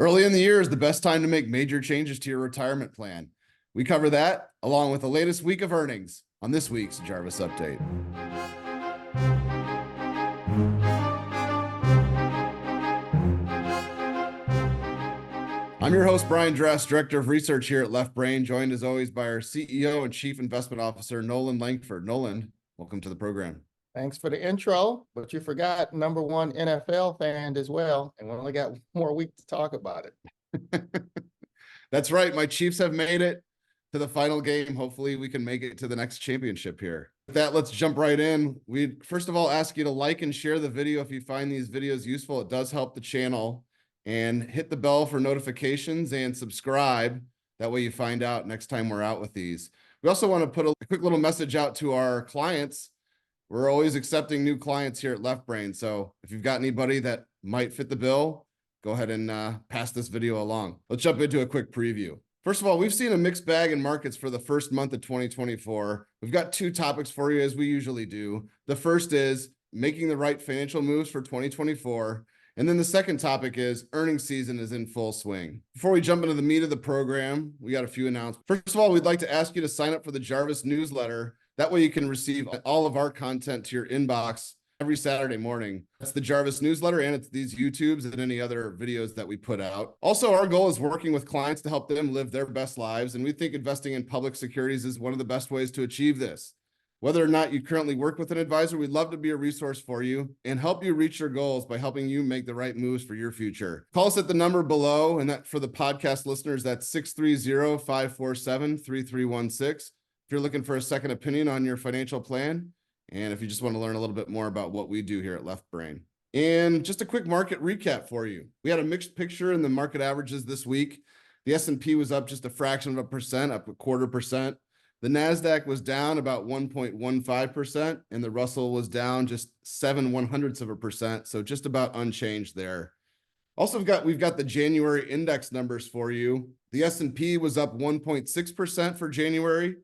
Early in the year is the best time to make major changes to your retirement plan. We cover that along with the latest week of earnings on this week's Jarvis Update. I'm your host, Brian Dress, Director of Research here at Left Brain, joined as always by our CEO and Chief Investment Officer, Noland Langford. Noland, welcome to the program. Thanks for the intro, but you forgot number one NFL fan as well, and we only got one more week to talk about it. That's right. My Chiefs have made it to the final game. Hopefully we can make it to the next championship here. With that, let's jump right in. We first of all ask you to like and share the video if you find these videos useful. It does help the channel. And hit the bell for notifications and subscribe. That way you find out next time we're out with these. We also want to put a quick little message out to our clients. We're always accepting new clients here at Left Brain. So if you've got anybody that might fit the bill, go ahead and pass this video along. Let's jump into a quick preview. First of all, we've seen a mixed bag in markets for the first month of 2024. We've got two topics for you as we usually do. The first is making the right financial moves for 2024. And then the second topic is earnings season is in full swing. Before we jump into the meat of the program, we got a few announcements. First of all, we'd like to ask you to sign up for the Jarvis newsletter. That way you can receive all of our content to your inbox every Saturday morning. That's the Jarvis newsletter, and it's these YouTubes and any other videos that we put out. Also, our goal is working with clients to help them live their best lives, and we think investing in public securities is one of the best ways to achieve this. Whether or not you currently work with an advisor, we'd love to be a resource for you and help you reach your goals by helping you make the right moves for your future. Call us at the number below, and that for the podcast listeners, that's 630-547-3316. If you're looking for a second opinion on your financial plan, and if you just want to learn a little bit more about what we do here at Left Brain. And just a quick market recap for you. We had a mixed picture in the market averages this week. The S&P was up just a fraction of a percent, up 0.25%. The NASDAQ was down about 1.15%, and the Russell was down just 0.07%, so just about unchanged there. Also, we've got the January index numbers for you. The S&P was up 1.6% for January.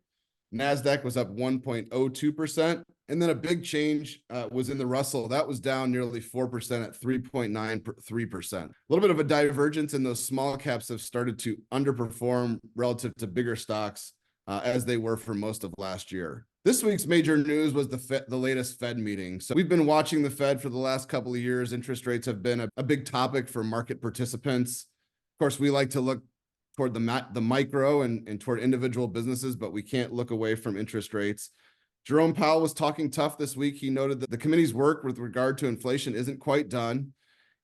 NASDAQ was up 1.02%, and then a big change was in the Russell. That was down nearly 4% at 3.93%. A little bit of a divergence in those small caps have started to underperform relative to bigger stocks, as they were for most of last year. This week's major news was the latest Fed meeting. So we've been watching the Fed for the last couple of years. Interest rates have been a big topic for market participants. Of course, we like to look toward the micro and toward individual businesses, but we can't look away from interest rates. Jerome Powell was talking tough this week. He noted that the committee's work with regard to inflation isn't quite done.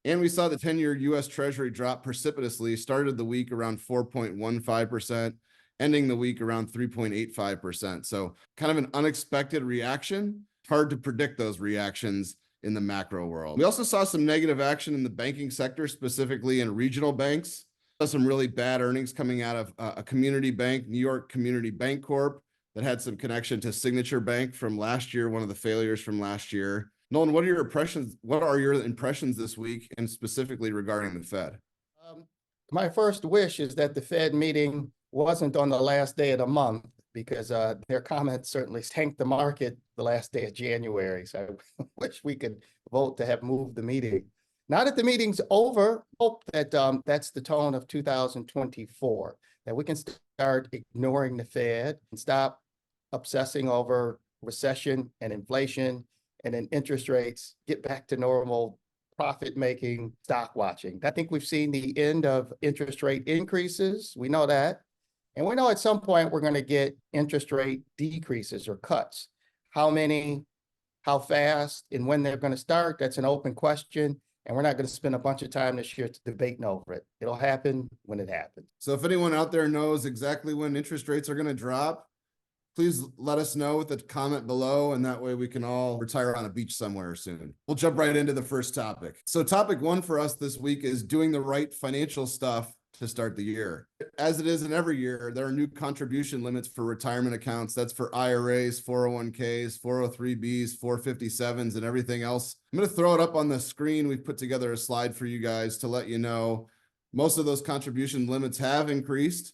And we saw the 10-year U.S. Treasury drop precipitously, started the week around 4.15%. Ending the week around 3.85%. So kind of an unexpected reaction. Hard to predict those reactions in the macro world. We also saw some negative action in the banking sector, specifically in regional banks. Saw some really bad earnings coming out of a community bank, New York Community Bank Corp, that had some connection to Signature Bank from last year, one of the failures from last year. Nolan, what are your impressions? What are your impressions this week, and specifically regarding the Fed? My first wish is that the Fed meeting wasn't on the last day of the month, because their comments certainly tanked the market the last day of January. So I wish we could vote to have moved the meeting. Now that the meeting's over, hope that that's the tone of 2024, that we can start ignoring the Fed and stop obsessing over recession and inflation, and then interest rates get back to normal profit-making stock watching. I think we've seen the end of interest rate increases. We know that. And we know at some point we're going to get interest rate decreases or cuts. How many, how fast, and when they're going to start, that's an open question. And we're not going to spend a bunch of time this year debating over it. It'll happen when it happens. So if anyone out there knows exactly when interest rates are going to drop, please let us know with a comment below, and that way we can all retire on a beach somewhere soon. We'll jump right into the first topic. So topic one for us this week is doing the right financial stuff to start the year. As it is in every year, there are new contribution limits for retirement accounts. That's for IRAs, 401ks, 403bs, 457s, and everything else. I'm going to throw it up on the screen. We've put together a slide for you guys to let you know most of those contribution limits have increased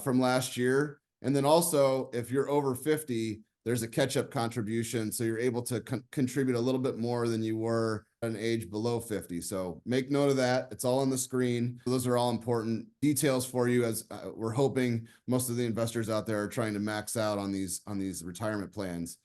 from last year. And then also, if you're over 50, there's a catch-up contribution. So you're able to contribute a little bit more than you were at an age below 50. So make note of that. It's all on the screen. Those are all important details for you, as we're hoping most of the investors out there are trying to max out on these retirement plans.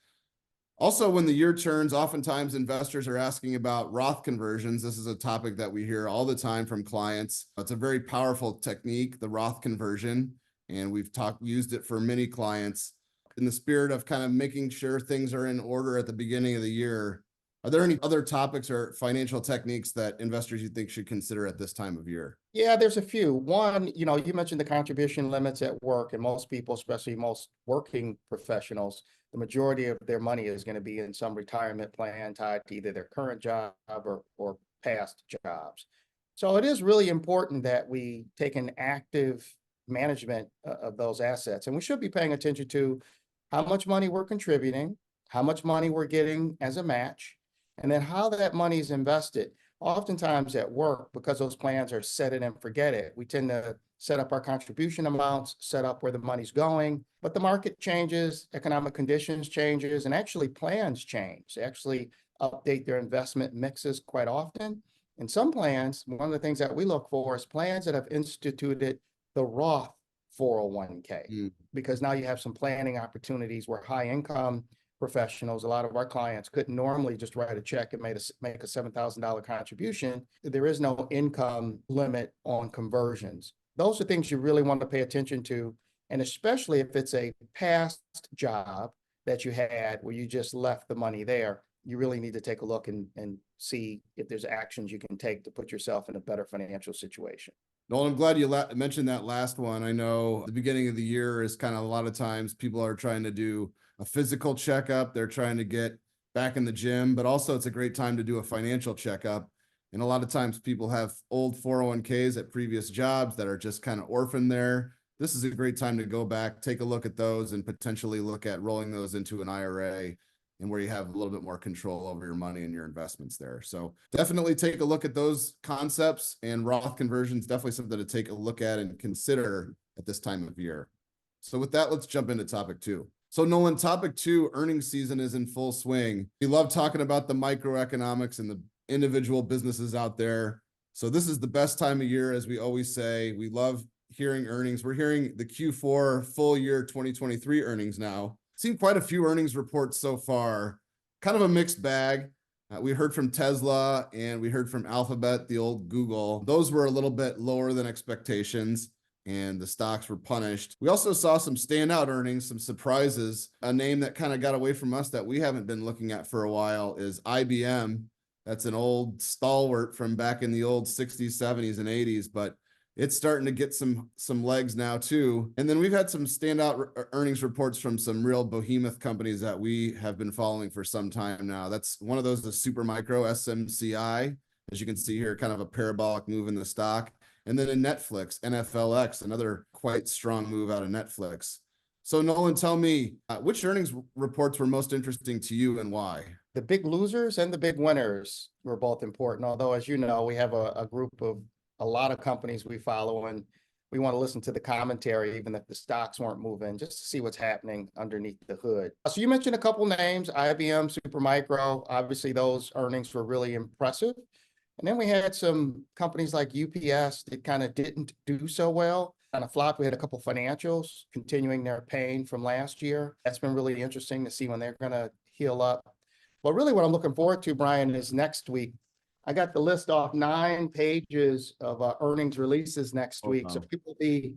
Also, when the year turns, oftentimes investors are asking about Roth conversions. This is a topic that we hear all the time from clients. It's a very powerful technique, the Roth conversion, and we've used it for many clients. In the spirit of kind of making sure things are in order at the beginning of the year, are there any other topics or financial techniques that investors you think should consider at this time of year? Yeah, there's a few. One, you mentioned the contribution limits at work, and most people, especially most working professionals, the majority of their money is going to be in some retirement plan tied to either their current job or past jobs. So it is really important that we take an active management of those assets. And we should be paying attention to how much money we're contributing, how much money we're getting as a match, and then how that money is invested. Oftentimes at work, because those plans are set it and forget it, we tend to set up our contribution amounts, set up where the money's going, but the market changes, economic conditions changes, and actually plans change. They actually update their investment mixes quite often. In some plans, one of the things that we look for is plans that have instituted the Roth 401k, because now you have some planning opportunities where high income professionals, a lot of our clients couldn't normally just write a check and make a $7,000 contribution. There is no income limit on conversions. Those are things you really want to pay attention to. And especially if it's a past job that you had where you just left the money there, you really need to take a look and see if there's actions you can take to put yourself in a better financial situation. Nolan, I'm glad you mentioned that last one. I know the beginning of the year is kind of a lot of times people are trying to do a physical checkup. They're trying to get back in the gym, but also it's a great time to do a financial checkup. And a lot of times people have old 401ks at previous jobs that are just kind of orphaned there. This is a great time to go back, take a look at those, and potentially look at rolling those into an IRA, and where you have a little bit more control over your money and your investments there. So definitely take a look at those concepts, and Roth conversions, definitely something to take a look at and consider at this time of year. So with that, let's jump into topic 2. So Nolan, topic 2, earnings season is in full swing. We love talking about the microeconomics and the individual businesses out there. So this is the best time of year, as we always say. We love hearing earnings. We're hearing the Q4 full year 2023 earnings now. Seen quite a few earnings reports so far, kind of a mixed bag. We heard from Tesla and we heard from Alphabet, the old Google. Those were a little bit lower than expectations, and the stocks were punished. We also saw some standout earnings, some surprises. A name that kind of got away from us that we haven't been looking at for a while is IBM. That's an old stalwart from back in the old 60s, 70s, and 80s, but it's starting to get some legs now too. And then we've had some standout earnings reports from some real behemoth companies that we have been following for some time now. That's one of those, the Supermicro, SMCI, as you can see here, kind of a parabolic move in the stock. And then in Netflix, NFLX, another quite strong move out of Netflix. So Nolan, tell me, which earnings reports were most interesting to you and why? The big losers and the big winners were both important. Although, as you know, we have a group of a lot of companies we follow, and we want to listen to the commentary, even if the stocks weren't moving, just to see what's happening underneath the hood. So you mentioned a couple names, IBM, Supermicro. Obviously, those earnings were really impressive. And then we had some companies like UPS that kind of didn't do so well. On a flop, we had a couple financials continuing their pain from last year. That's been really interesting to see when they're going to heal up. But really what I'm looking forward to, Brian, is next week. I got the list off 9 pages of earnings releases next week. Wow. So people will be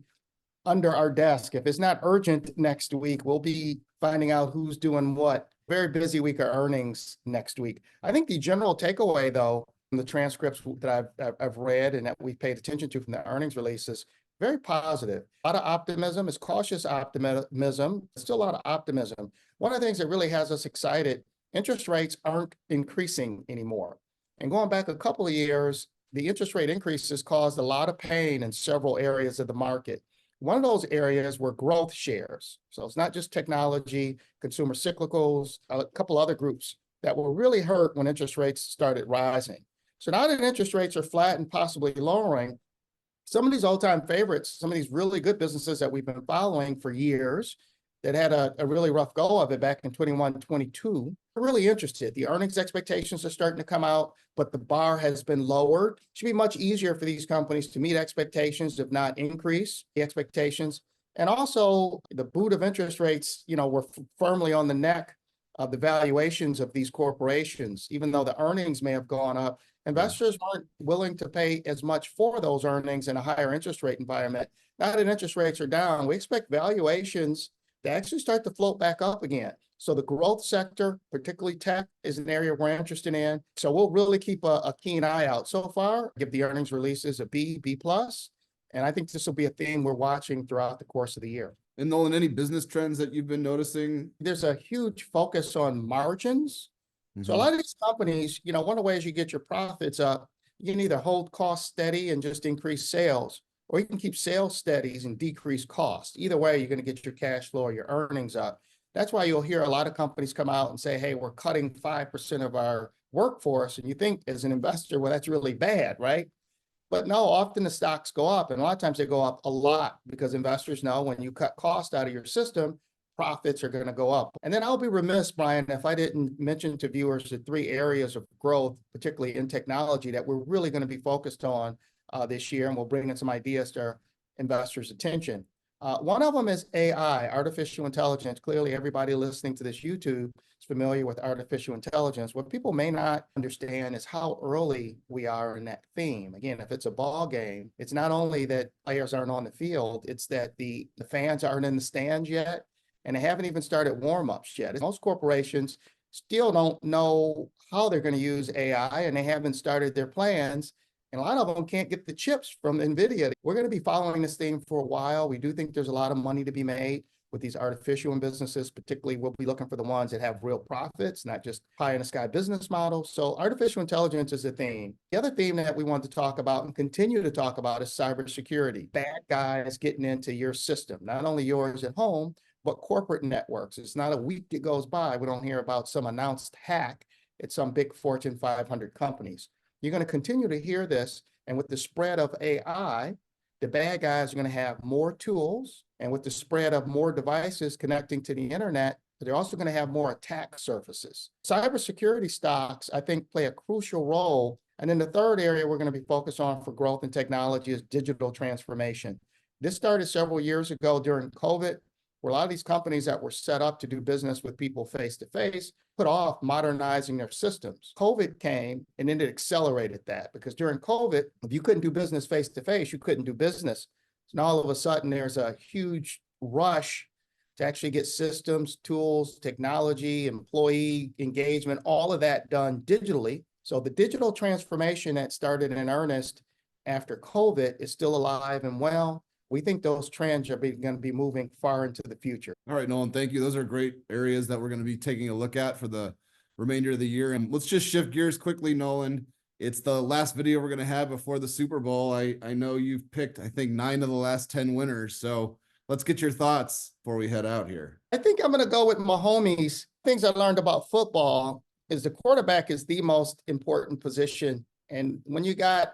under our desk. If it's not urgent next week, we'll be finding out who's doing what. Very busy week of earnings next week. I think the general takeaway, though, from the transcripts that I've read and that we've paid attention to from the earnings releases, very positive. A lot of optimism. It's cautious optimism. Still a lot of optimism. One of the things that really has us excited, interest rates aren't increasing anymore. And going back a couple of years, the interest rate increases caused a lot of pain in several areas of the market. One of those areas were growth shares. So it's not just technology, consumer cyclicals, a couple other groups that were really hurt when interest rates started rising. So now that interest rates are flat and possibly lowering, some of these all-time favorites, some of these really good businesses that we've been following for years, that had a really rough go of it back in 21, 22, are really interested. The earnings expectations are starting to come out, but the bar has been lowered. It should be much easier for these companies to meet expectations, if not increase the expectations. And also the boot of interest rates, were firmly on the neck of the valuations of these corporations. Even though the earnings may have gone up, investors weren't willing to pay as much for those earnings in a higher interest rate environment. Now that interest rates are down, we expect valuations to actually start to float back up again. So the growth sector, particularly tech, is an area we're interested in. So we'll really keep a keen eye out. So far, give the earnings releases a B, B+. And I think this will be a theme we're watching throughout the course of the year. And Nolan, any business trends that you've been noticing? There's a huge focus on margins. So a lot of these companies, one of the ways you get your profits up, you can either hold costs steady and just increase sales, or you can keep sales steady and decrease costs. Either way, you're going to get your cash flow or your earnings up. That's why you'll hear a lot of companies come out and say, hey, we're cutting 5% of our workforce. And you think as an investor, well, that's really bad, right? But no, often the stocks go up, and a lot of times they go up a lot because investors know when you cut cost out of your system, profits are going to go up. And then I'll be remiss, Brian, if I didn't mention to viewers the 3 areas of growth, particularly in technology, that we're really going to be focused on this year, and we'll bring in some ideas to our investors' attention. One of them is AI, artificial intelligence. Clearly, everybody listening to this YouTube is familiar with artificial intelligence. What people may not understand is how early we are in that theme. Again, if it's a ball game, it's not only that players aren't on the field, it's that the fans aren't in the stands yet, and they haven't even started warm-ups yet. Most corporations still don't know how they're going to use AI, and they haven't started their plans. And a lot of them can't get the chips from NVIDIA. We're going to be following this thing for a while. We do think there's a lot of money to be made with these artificial businesses. Particularly, we'll be looking for the ones that have real profits, not just pie in the sky business models. So artificial intelligence is a theme. The other theme that we want to talk about and continue to talk about is cybersecurity. Bad guys getting into your system, not only yours at home, but corporate networks. It's not a week that goes by we don't hear about some announced hack at some big Fortune 500 companies. You're going to continue to hear this. And with the spread of AI, the bad guys are going to have more tools. And with the spread of more devices connecting to the internet, they're also going to have more attack surfaces. Cybersecurity stocks, I think, play a crucial role. And then the third area we're going to be focused on for growth and technology is digital transformation. This started several years ago during COVID, where a lot of these companies that were set up to do business with people face-to-face put off modernizing their systems. COVID came and then it accelerated that, because during COVID, if you couldn't do business face-to-face, you couldn't do business. So now all of a sudden there's a huge rush to actually get systems, tools, technology, employee engagement, all of that done digitally. So the digital transformation that started in earnest after COVID is still alive and well. We think those trends are going to be moving far into the future. All right, Nolan, thank you. Those are great areas that we're going to be taking a look at for the remainder of the year. And let's just shift gears quickly, Nolan. It's the last video we're going to have before the Super Bowl. I know you've picked, I think, 9 of the last 10 winners. So let's get your thoughts before we head out here. I think I'm going to go with my homies. Things I learned about football is the quarterback is the most important position. And when you got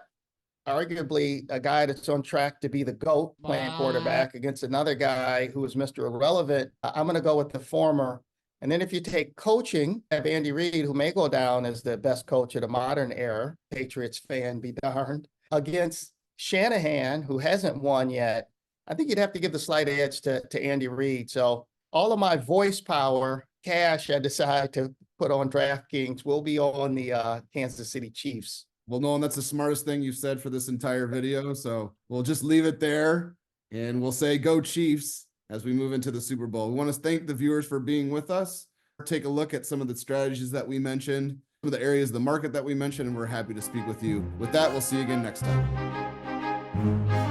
arguably a guy that's on track to be the GOAT playing quarterback against another guy who is Mr. Irrelevant, I'm going to go with the former. And then if you take coaching, I have Andy Reid, who may go down as the best coach of the modern era, Patriots fan be darned, against Shanahan, who hasn't won yet. I think you'd have to give the slight edge to Andy Reid. So all of my voice power, cash I decide to put on DraftKings will be on the Kansas City Chiefs. Well, Nolan, that's the smartest thing you've said for this entire video. So we'll just leave it there and we'll say go Chiefs as we move into the Super Bowl. We want to thank the viewers for being with us. Take a look at some of the strategies that we mentioned, some of the areas of the market that we mentioned, and we're happy to speak with you. With that, we'll see you again next time.